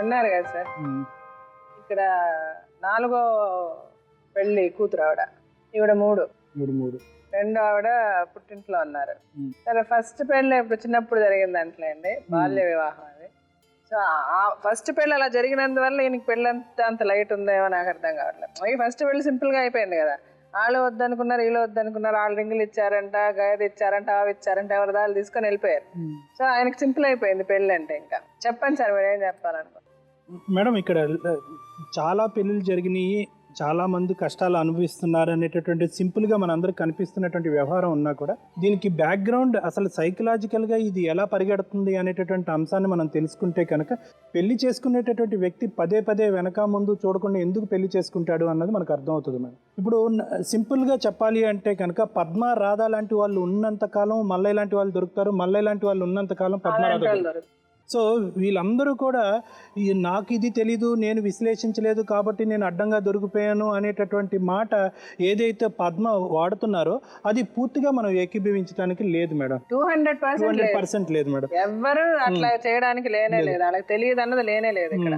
విన్నారు కదా సార్, ఇక్కడ 4వ పెళ్లి కూతురు ఆవిడ, ఈవిడ 3, రెండో ఆవిడ పుట్టింట్లో ఉన్నారు. సరే ఫస్ట్ పెళ్ళి ఇప్పుడు చిన్నప్పుడు జరిగిన దాంట్లో అండి, బాల్య వివాహం అది. సో ఆ ఫస్ట్ పెళ్ళి అలా జరిగినందువల్ల ఈయనకి పెళ్ళంతా అంత లైట్ ఉందేమో నాకు అర్థం కావట్లేదు. ఈ ఫస్ట్ పెళ్ళి సింపుల్ గా అయిపోయింది కదా, వాళ్ళు వద్దనుకున్నారు, వీళ్ళు వద్దనుకున్నారు, వాళ్ళు రింగులు ఇచ్చారంట, గయది ఇచ్చారంట, అవి ఇచ్చారంట, ఎవరి దాళ్ళు తీసుకొని వెళ్ళిపోయారు. సో ఆయనకి సింపుల్ అయిపోయింది పెళ్ళి అంటే. ఇంకా చెప్పండి సార్, మీరు ఏం చెప్పాలనుకో. మేడం, ఇక్కడ చాలా పెళ్ళిళ్ళు జరిగినాయి, చాలా మంది కష్టాలు అనుభవిస్తున్నారు అనేటటువంటి సింపుల్గా మనందరికి కనిపిస్తున్నటువంటి వ్యవహారం ఉన్నా కూడా దీనికి బ్యాక్గ్రౌండ్ అసలు సైకలాజికల్గా ఇది ఎలా పరిగెడుతుంది అనేటటువంటి అంశాన్ని మనం తెలుసుకుంటే కనుక పెళ్లి చేసుకునేటటువంటి వ్యక్తి పదే పదే వెనక ముందు చూడకుండా ఎందుకు పెళ్లి చేసుకుంటాడు అన్నది మనకు అర్థమవుతుంది మేడం. ఇప్పుడు సింపుల్గా చెప్పాలి అంటే కనుక పద్మ, రాధ లాంటి వాళ్ళు ఉన్నంతకాలం మల్లయ్య లాంటి వాళ్ళు దొరుకుతారు, మల్లయ్య లాంటి వాళ్ళు ఉన్నంతకాలం పద్మ, రాధ దొరుకుతారు. సో వీళ్ళందరూ కూడా నాకు ఇది తెలీదు, నేను విశ్లేషించలేదు కాబట్టి నేను అడ్డంగా దొరికిపోయాను అనేటటువంటి మాట ఏదైతే పద్మ వాడుతున్నారో అది పూర్తిగా మనం ఏకీభవించడానికి లేదు మేడం. 200% లేదు మేడం. ఎవ్వరు అట్లా చేయడానికి లేనే లేదు, వాళ్ళకి తెలియదు అన్నది లేనే లేదు ఇక్కడ.